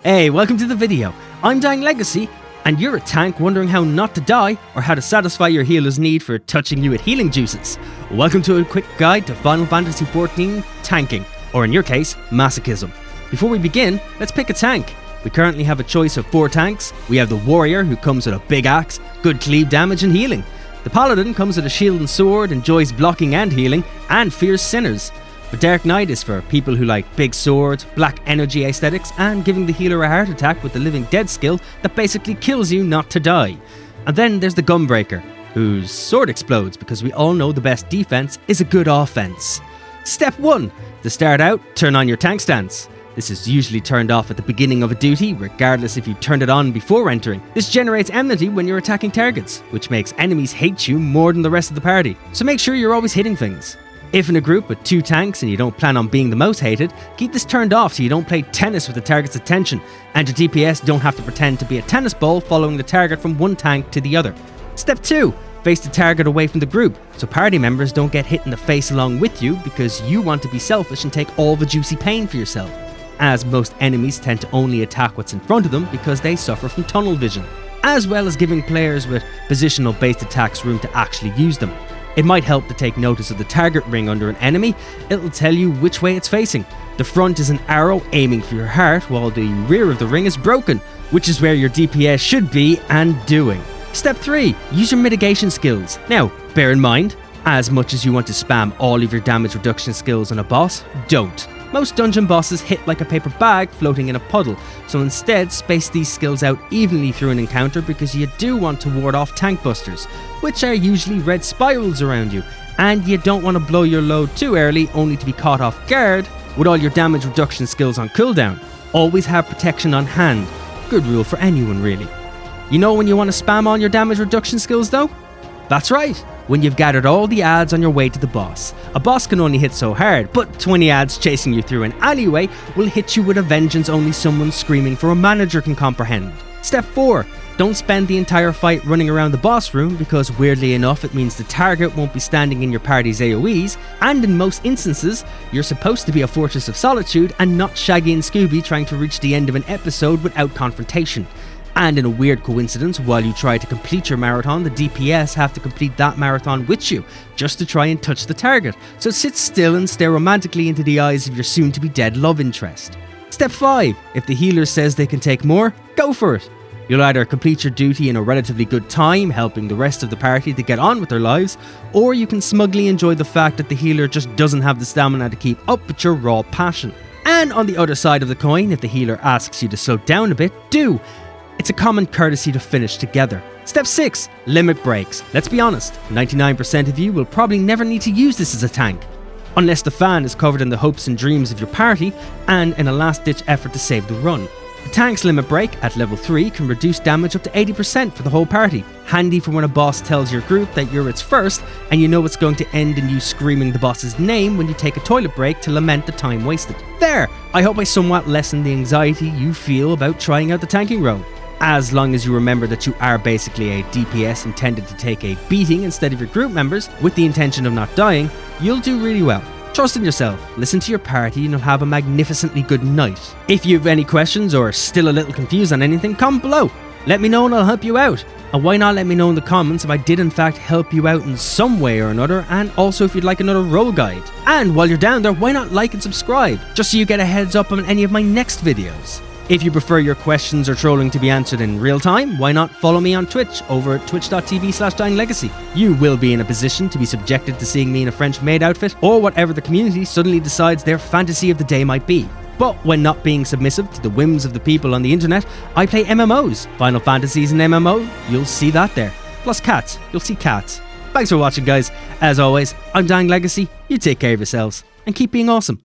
Hey, welcome to the video. I'm Dying Legacy, and you're a tank wondering how not to die or how to satisfy your healer's need for touching you with healing juices. Welcome to a quick guide to Final Fantasy XIV tanking, or in your case, masochism. Before we begin, let's pick a tank. We currently have a choice of 4 tanks. We have the Warrior, who comes with a big axe, good cleave damage and healing. The Paladin comes with a shield and sword, enjoys blocking and healing, and fears sinners. The Dark Knight is for people who like big swords, black energy aesthetics, and giving the healer a heart attack with the Living Dead skill that basically kills you not to die. And then there's the Gunbreaker, whose sword explodes because we all know the best defense is a good offense. Step 1. To start out, turn on your tank stance. This is usually turned off at the beginning of a duty, regardless if you turned it on before entering. This generates enmity when you're attacking targets, which makes enemies hate you more than the rest of the party. So make sure you're always hitting things. If in a group with 2 tanks and you don't plan on being the most hated, keep this turned off so you don't play tennis with the target's attention, and your DPS don't have to pretend to be a tennis ball following the target from one tank to the other. Step 2. Face the target away from the group, so party members don't get hit in the face along with you because you want to be selfish and take all the juicy pain for yourself, as most enemies tend to only attack what's in front of them because they suffer from tunnel vision, as well as giving players with positional based attacks room to actually use them. It might help to take notice of the target ring under an enemy. It'll tell you which way it's facing. The front is an arrow aiming for your heart, while the rear of the ring is broken, which is where your DPS should be and doing. Step 3. Use your mitigation skills. Now, bear in mind, as much as you want to spam all of your damage reduction skills on a boss, don't. Most dungeon bosses hit like a paper bag floating in a puddle, so instead space these skills out evenly through an encounter because you do want to ward off tank busters, which are usually red spirals around you, and you don't want to blow your load too early only to be caught off guard with all your damage reduction skills on cooldown. Always have protection on hand. Good rule for anyone really. You know when you want to spam all your damage reduction skills though? That's right, when you've gathered all the adds on your way to the boss. A boss can only hit so hard, but 20 adds chasing you through an alleyway will hit you with a vengeance only someone screaming for a manager can comprehend. Step 4. Don't spend the entire fight running around the boss room because weirdly enough it means the target won't be standing in your party's AoEs, and in most instances you're supposed to be a Fortress of Solitude and not Shaggy and Scooby trying to reach the end of an episode without confrontation. And in a weird coincidence, while you try to complete your marathon, the DPS have to complete that marathon with you, just to try and touch the target. So sit still and stare romantically into the eyes of your soon-to-be-dead love interest. Step 5. If the healer says they can take more, go for it. You'll either complete your duty in a relatively good time, helping the rest of the party to get on with their lives, or you can smugly enjoy the fact that the healer just doesn't have the stamina to keep up with your raw passion. And on the other side of the coin, if the healer asks you to slow down a bit, do. It's a common courtesy to finish together. Step 6. Limit breaks. Let's be honest, 99% of you will probably never need to use this as a tank, unless the fan is covered in the hopes and dreams of your party and in a last-ditch effort to save the run. The tank's limit break at level 3 can reduce damage up to 80% for the whole party, handy for when a boss tells your group that you're its first and you know it's going to end in you screaming the boss's name when you take a toilet break to lament the time wasted. There! I hope I somewhat lessened the anxiety you feel about trying out the tanking role. As long as you remember that you are basically a DPS intended to take a beating instead of your group members with the intention of not dying, you'll do really well. Trust in yourself, listen to your party and you'll have a magnificently good night. If you have any questions or are still a little confused on anything, comment below. Let me know and I'll help you out. And why not let me know in the comments if I did in fact help you out in some way or another, and also if you'd like another role guide. And while you're down there, why not like and subscribe, just so you get a heads up on any of my next videos. If you prefer your questions or trolling to be answered in real time, why not follow me on Twitch over at twitch.tv/dyinglegacy. You will be in a position to be subjected to seeing me in a French maid outfit, or whatever the community suddenly decides their fantasy of the day might be. But when not being submissive to the whims of the people on the internet, I play MMOs. Final Fantasy is an MMO, you'll see that there. Plus cats, you'll see cats. Thanks for watching guys. As always, I'm Dying Legacy, you take care of yourselves, and keep being awesome.